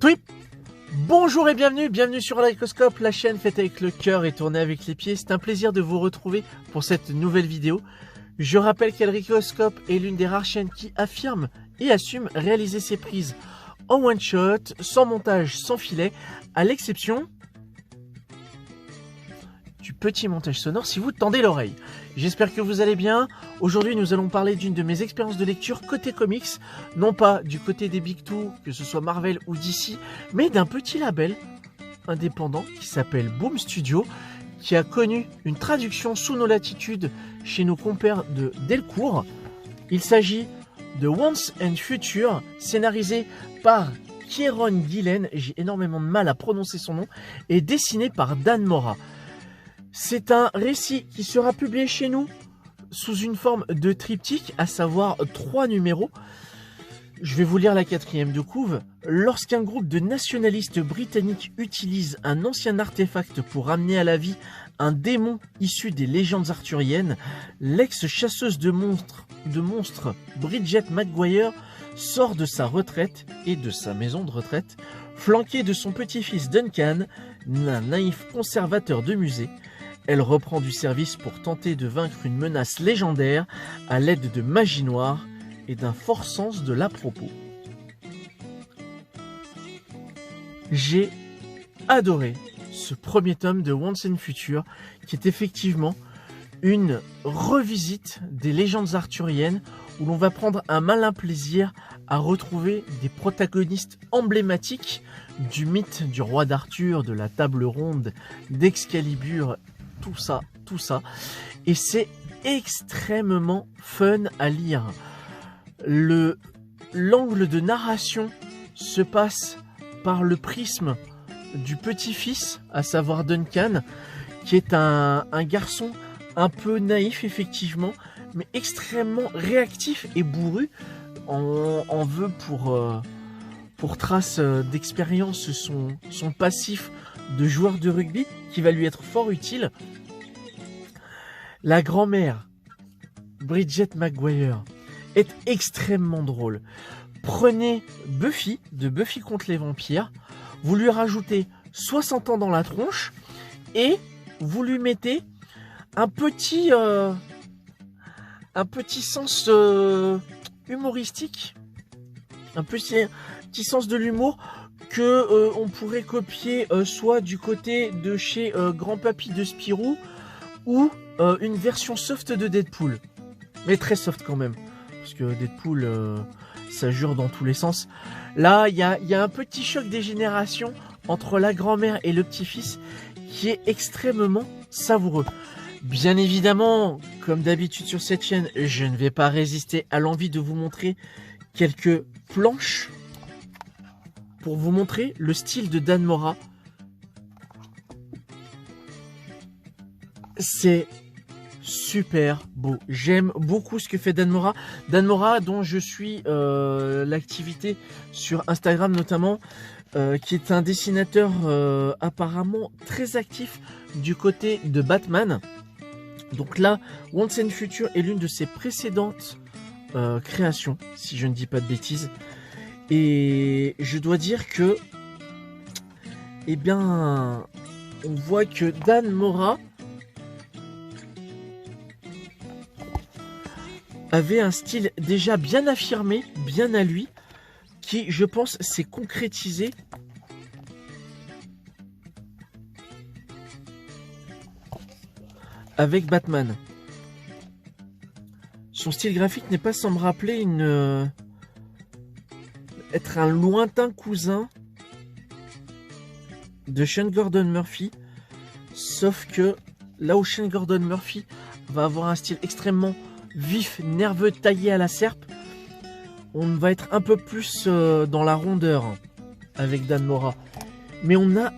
Tweet. Bonjour et bienvenue sur Lycoscope, la chaîne faite avec le cœur et tournée avec les pieds. C'est un plaisir de vous retrouver pour cette nouvelle vidéo. Je rappelle qu'Lycoscope est l'une des rares chaînes qui affirme et assume réaliser ses prises en one shot, sans montage, sans filet, à l'exception du petit montage sonore si vous tendez l'oreille. J'espère que vous allez bien. Aujourd'hui, nous allons parler d'une de mes expériences de lecture côté comics, non pas du côté des Big Two, que ce soit Marvel ou DC, mais d'un petit label indépendant qui s'appelle Boom Studio, qui a connu une traduction sous nos latitudes chez nos compères de Delcourt. Il s'agit de Once and Future, scénarisé par Kieron Gillen, j'ai énormément de mal à prononcer son nom, et dessiné par Dan Mora. C'est un récit qui sera publié chez nous sous une forme de triptyque, à savoir 3 numéros. Je vais vous lire la 4e de couve. Lorsqu'un groupe de nationalistes britanniques utilise un ancien artefact pour ramener à la vie un démon issu des légendes arthuriennes, l'ex-chasseuse de monstres Bridget McGuire sort de sa retraite et de sa maison de retraite, flanquée de son petit-fils Duncan, un naïf conservateur de musée. Elle reprend du service pour tenter de vaincre une menace légendaire à l'aide de magie noire et d'un fort sens de l'à-propos. J'ai adoré ce premier tome de Once and Future, qui est effectivement une revisite des légendes arthuriennes, où l'on va prendre un malin plaisir à retrouver des protagonistes emblématiques du mythe du roi d'Arthur, de la table ronde, d'Excalibur, tout ça. Et c'est extrêmement fun à lire. L'angle de narration se passe par le prisme du petit-fils, à savoir Duncan, qui est un garçon un peu naïf effectivement, mais extrêmement réactif et bourru. On veut pour trace d'expérience son passif de joueur de rugby qui va lui être fort utile. La grand-mère, Bridget McGuire, est extrêmement drôle. Prenez Buffy, de Buffy contre les vampires, vous lui rajoutez 60 ans dans la tronche et vous lui mettez un petit sens humoristique, un petit sens de l'humour que on pourrait copier soit du côté de chez Grand Papy de Spirou ou une version soft de Deadpool, mais très soft quand même, parce que Deadpool ça jure dans tous les sens. Là il y a un petit choc des générations entre la grand-mère et le petit-fils qui est extrêmement savoureux. Bien évidemment, comme d'habitude sur cette chaîne, je ne vais pas résister à l'envie de vous montrer quelques planches pour vous montrer le style de Dan Mora. C'est super beau. J'aime beaucoup ce que fait Dan Mora. Dan Mora, dont je suis l'activité sur Instagram notamment, qui est un dessinateur apparemment très actif du côté de Batman. Donc là, Once and Future est l'une de ses précédentes créations, si je ne dis pas de bêtises. Et je dois dire que, eh bien, on voit que Dan Mora avait un style déjà bien affirmé, bien à lui, qui, je pense, s'est concrétisé avec Batman. Son style graphique n'est pas sans me rappeler être un lointain cousin de Sean Gordon Murphy, sauf que là où Sean Gordon Murphy va avoir un style extrêmement vif, nerveux, taillé à la serpe, on va être un peu plus dans la rondeur avec Dan Mora, mais on a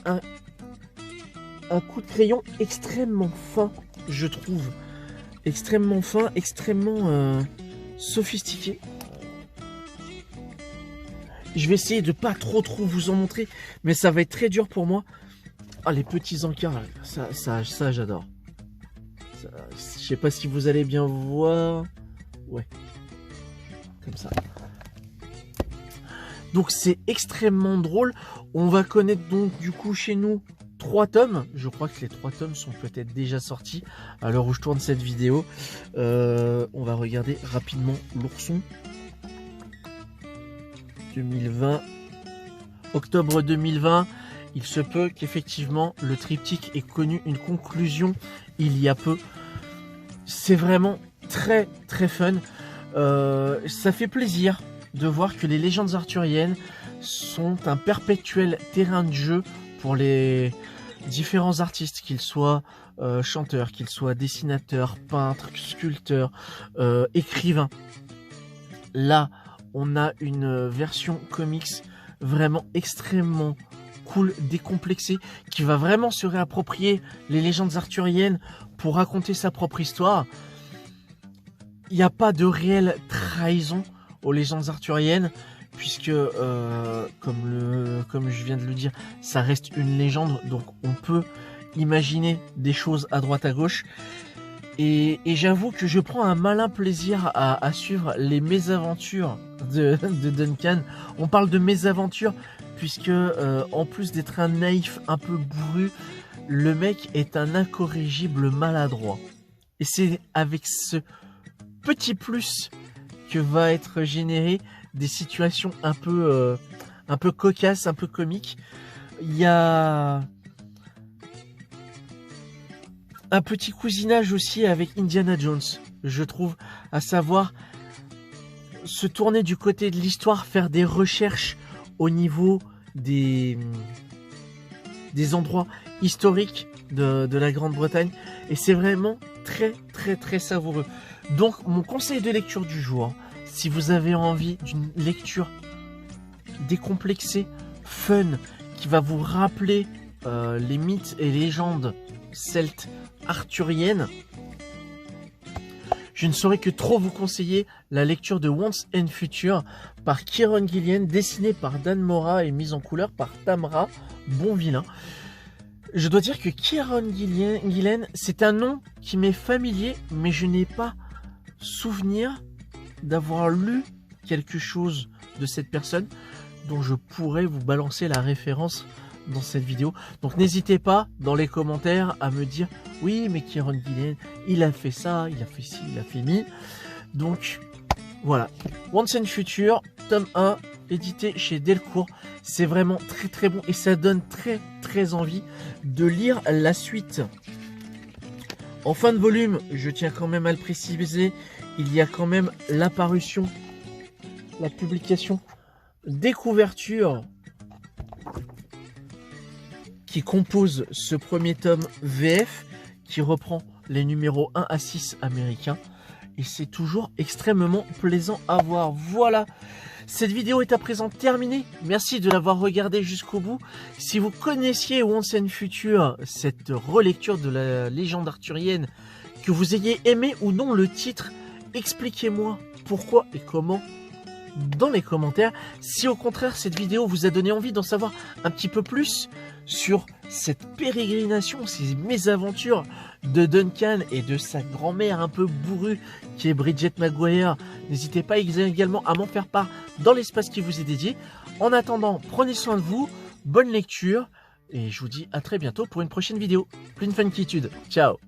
un coup de crayon extrêmement fin, je trouve, extrêmement fin, extrêmement sophistiqué. Je vais essayer de pas trop vous en montrer, mais ça va être très dur pour moi. Ah, les petits encarts, ça j'adore. Je sais pas si vous allez bien voir. Ouais. Comme ça. Donc c'est extrêmement drôle. On va connaître donc du coup chez nous 3 tomes. Je crois que les 3 tomes sont peut-être déjà sortis à l'heure où je tourne cette vidéo. On va regarder rapidement l'ourson. 2020. Octobre 2020. Il se peut qu'effectivement le triptyque ait connu une conclusion il y a peu. C'est vraiment très très fun. Ça fait plaisir de voir que les légendes arthuriennes sont un perpétuel terrain de jeu pour les différents artistes, qu'ils soient chanteurs, qu'ils soient dessinateurs, peintres, sculpteurs, écrivains. Là, on a une version comics vraiment extrêmement cool, décomplexée, qui va vraiment se réapproprier les légendes arthuriennes pour raconter sa propre histoire. Il n'y a pas de réelle trahison aux légendes arthuriennes, puisque comme je viens de le dire, ça reste une légende, donc on peut imaginer des choses à droite à gauche. Et j'avoue que je prends un malin plaisir à suivre les mésaventures de Duncan. On parle de mésaventures puisque en plus d'être un naïf un peu bourru, le mec est un incorrigible maladroit. Et c'est avec ce petit plus que va être généré des situations un peu cocasses, un peu comiques. Il y a un petit cousinage aussi avec Indiana Jones, je trouve, à savoir se tourner du côté de l'histoire, faire des recherches au niveau des endroits historiques de la Grande-Bretagne, et c'est vraiment très très très savoureux. Donc mon conseil de lecture du jour, si vous avez envie d'une lecture décomplexée, fun, qui va vous rappeler les mythes et légendes celtes arthuriennes, je ne saurais que trop vous conseiller la lecture de Once and Future par Kieron Gillen, dessiné par Dan Mora et mise en couleur par Tamra Bonvillain. Je dois dire que Kieron Gillen, c'est un nom qui m'est familier, mais je n'ai pas souvenir d'avoir lu quelque chose de cette personne dont je pourrais vous balancer la référence dans cette vidéo. Donc n'hésitez pas dans les commentaires à me dire oui mais Kieron Gillen il a fait ça, il a fait ci, il a fait mi. Donc voilà, Once and Future tome 1 édité chez Delcourt, c'est vraiment très très bon et ça donne très très envie de lire la suite. En fin de volume, je tiens quand même à le préciser, il y a quand même la parution, la publication des couvertures qui compose ce premier tome VF, qui reprend les numéros 1 à 6 américains. Et c'est toujours extrêmement plaisant à voir. Voilà, cette vidéo est à présent terminée. Merci de l'avoir regardée jusqu'au bout. Si vous connaissiez Once and Future, cette relecture de la légende arthurienne, que vous ayez aimé ou non le titre, expliquez-moi pourquoi et comment dans les commentaires. Si au contraire cette vidéo vous a donné envie d'en savoir un petit peu plus sur cette pérégrination, ces mésaventures de Duncan et de sa grand-mère un peu bourrue qui est Bridget Maguire, n'hésitez pas également à m'en faire part dans l'espace qui vous est dédié. En attendant, prenez soin de vous, bonne lecture et je vous dis à très bientôt pour une prochaine vidéo. Pleine funkitude, ciao.